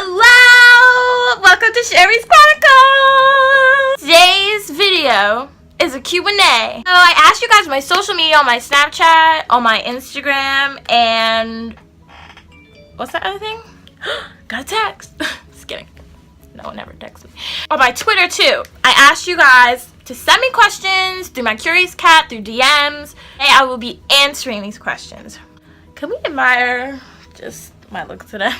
Hello! Welcome to Sherry's Chronicles! Today's video is a Q&A. So I asked you guys my social media on my Snapchat, on my Instagram, and what's that other thing? Got a text. Just kidding. No one ever texts me. On my Twitter too. I asked you guys to send me questions through my Curious Cat, through DMs. Today I will be answering these questions. Can we admire just my look today?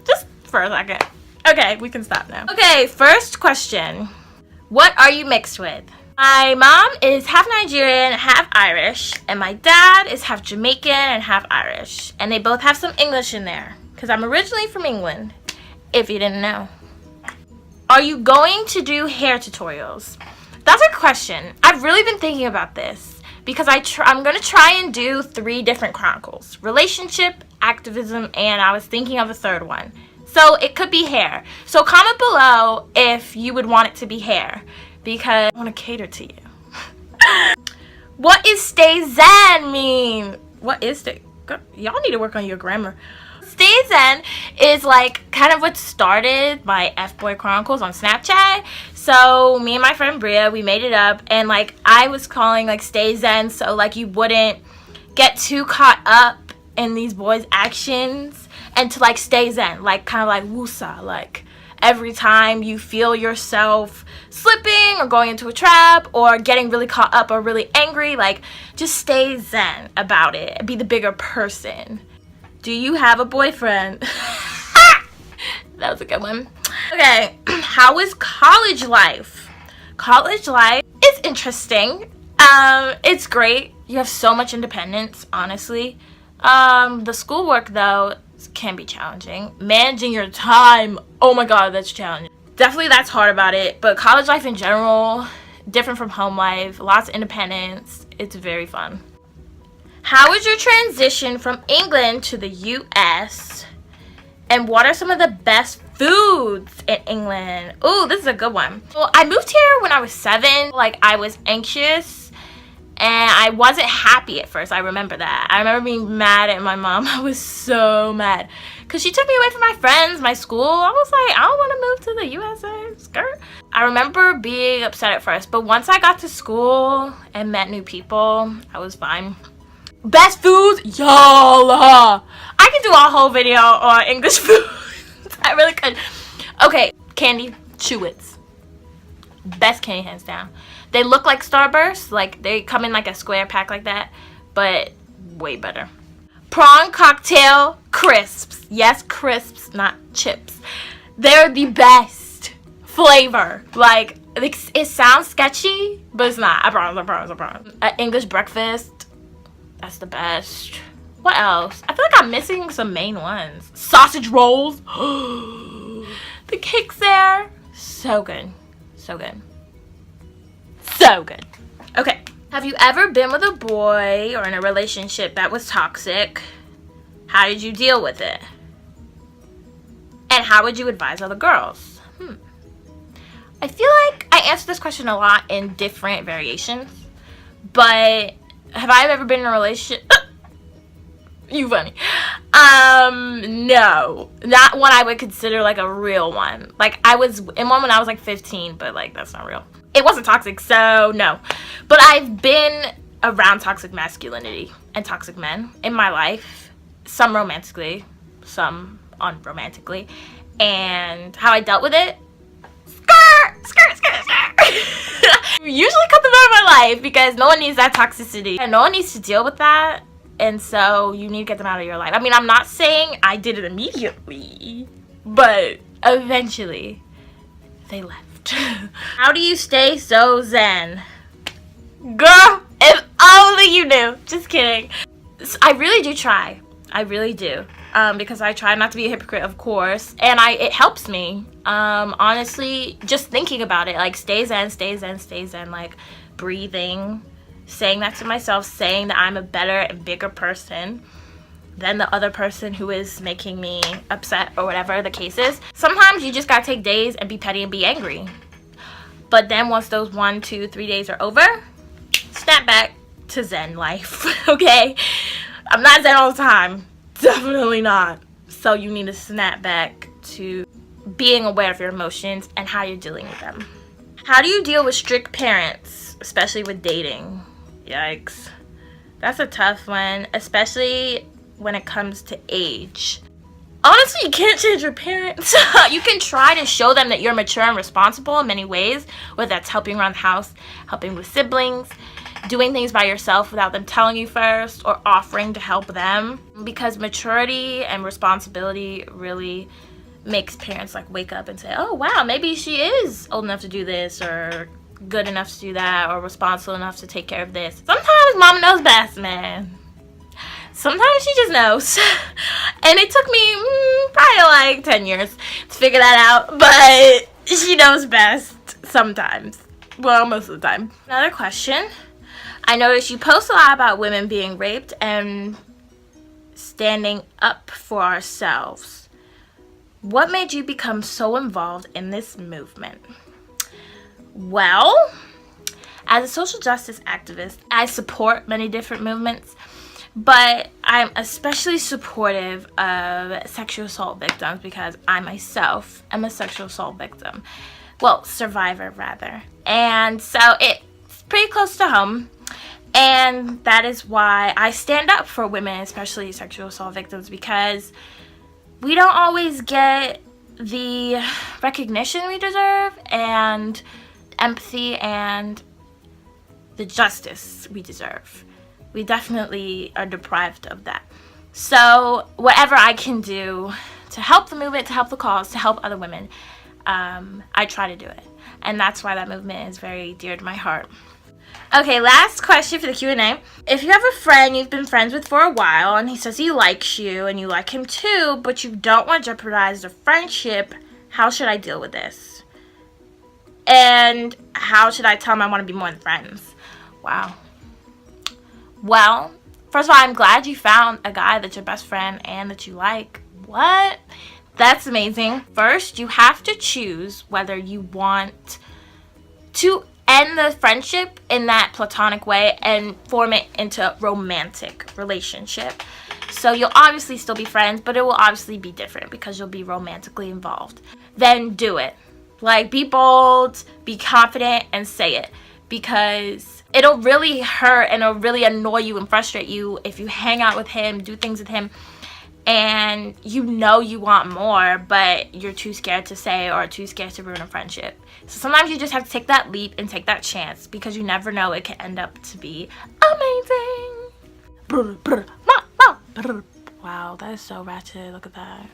Just for a second. Okay, we can stop now. Okay, first question. What are you mixed with? My mom is half Nigerian, half Irish, and my dad is half Jamaican and half Irish. And they both have some English in there, because I'm originally from England, if you didn't know. Are you going to do hair tutorials? That's a question. I've really been thinking about this because I'm going to try and do 3 different chronicles. Relationship, activism, and I was thinking of a third one. So it could be hair. So comment below if you would want it to be hair because I want to cater to you. What is stay zen mean? What is stay? Y'all need to work on your grammar. Stay zen is like kind of what started my F-Boy Chronicles on Snapchat. So me and my friend Bria, we made it up, and like I was calling like stay zen so like you wouldn't get too caught up in these boys' actions and to like stay zen, like kind of like wusa, like every time you feel yourself slipping or going into a trap or getting really caught up or really angry, like just stay zen about it and be the bigger person. Do you have a boyfriend? That was a good one. Okay, how is college life? College life is interesting. It's great. You have so much independence, honestly. The schoolwork, though, can be challenging. Managing your time, oh my god, that's challenging. Definitely that's hard about it, but college life in general, different from home life, lots of independence. It's very fun. How was your transition from England to the US? And what are some of the best foods in England? Ooh, this is a good one. Well, I moved here when I was 7. Like, I was anxious and I wasn't happy at first. I remember that. I remember being mad at my mom. I was so mad because she took me away from my friends, my school. I was like, I don't want to move to the USA, skirt. I remember being upset at first, but once I got to school and met new people, I was fine. Best foods, y'all. I could do a whole video on English food. I really could. Okay, candy, Chew-Its. Best candy, hands down. They look like Starburst, like they come in like a square pack like that, but way better. Prawn cocktail crisps. Yes, crisps, not chips. They're the best flavor. Like, it sounds sketchy, but it's not. I promise. English breakfast. That's the best. What else? I feel like I'm missing some main ones. Sausage rolls. The cakes there. So good. So good. So good. Okay. Have you ever been with a boy or in a relationship that was toxic? How did you deal with it? And how would you advise other girls? I feel like I answered this question a lot in different variations. But have I ever been in a relationship? You funny. No. Not one I would consider like a real one. Like, I was in one when I was like 15, but like that's not real. It wasn't toxic, so no. But I've been around toxic masculinity and toxic men in my life. Some romantically, some unromantically. And how I dealt with it? Skirt. Usually cut them out of my life because no one needs that toxicity. And no one needs to deal with that. And so you need to get them out of your life. I mean, I'm not saying I did it immediately, but eventually they left. How do you stay so zen? Girl, if only you knew. Just kidding. I really do try. I really do. Because I try not to be a hypocrite, of course. And it helps me. Honestly, just thinking about it. Like, stay zen, like breathing. Saying that to myself, saying that I'm a better and bigger person than the other person who is making me upset or whatever the case is. Sometimes you just gotta take days and be petty and be angry. But then once those 1, 2, 3 days are over, snap back to zen life, okay? I'm not zen all the time. Definitely not. So you need to snap back to being aware of your emotions and how you're dealing with them. How do you deal with strict parents, especially with dating? Yikes. That's a tough one, especially when it comes to age. Honestly, you can't change your parents. You can try to show them that you're mature and responsible in many ways, whether that's helping around the house, helping with siblings, doing things by yourself without them telling you first, or offering to help them. Because maturity and responsibility really makes parents like wake up and say, oh wow, maybe she is old enough to do this, or good enough to do that, or responsible enough to take care of this. Sometimes mama knows best, man. Sometimes she just knows. And it took me probably like 10 years to figure that out, but she knows best sometimes. Well, most of the time. Another question. I noticed you post a lot about women being raped and standing up for ourselves. What made you become so involved in this movement? Well, as a social justice activist, I support many different movements, but I'm especially supportive of sexual assault victims because I myself am a sexual assault victim. Well, survivor rather. And so it's pretty close to home. And that is why I stand up for women, especially sexual assault victims, because we don't always get the recognition we deserve and empathy and the justice we deserve. We definitely are deprived of that. So whatever I can do to help the movement, to help the cause, to help other women, I try to do it. And that's why that movement is very dear to my heart. Okay, last question for the Q&A. If you have a friend you've been friends with for a while and he says he likes you and you like him too, but you don't want to jeopardize the friendship, how should I deal with this? And how should I tell him I want to be more than friends? Wow. Well, first of all, I'm glad you found a guy that's your best friend and that you like. What? That's amazing. First, you have to choose whether you want to end the friendship in that platonic way and form it into a romantic relationship. So you'll obviously still be friends, but it will obviously be different because you'll be romantically involved. Then do it. Like, be bold, be confident, and say it. Because it'll really hurt and it'll really annoy you and frustrate you if you hang out with him, do things with him, and you know you want more, but you're too scared to say or too scared to ruin a friendship. So sometimes you just have to take that leap and take that chance because you never know, it can end up to be amazing. Wow, that is so ratchet. Look at that.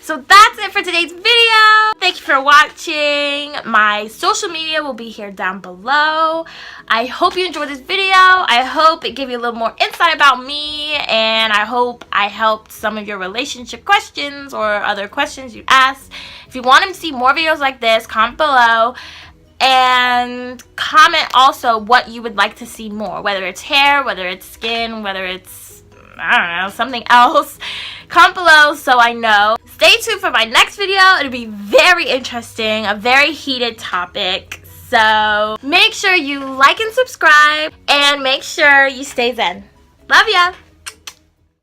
So that's it for today's video. Thank you for watching. My social media will be here down below. I hope you enjoyed this video. I hope it gave you a little more insight about me, and I hope I helped some of your relationship questions or other questions you asked. If you want to see more videos like this, comment below. And comment also what you would like to see more, whether it's hair, whether it's skin, whether it's, I don't know, something else. Comment below so I know. Stay tuned for my next video. It'll be very interesting, a very heated topic. So make sure you like and subscribe, and make sure you stay zen. Love ya!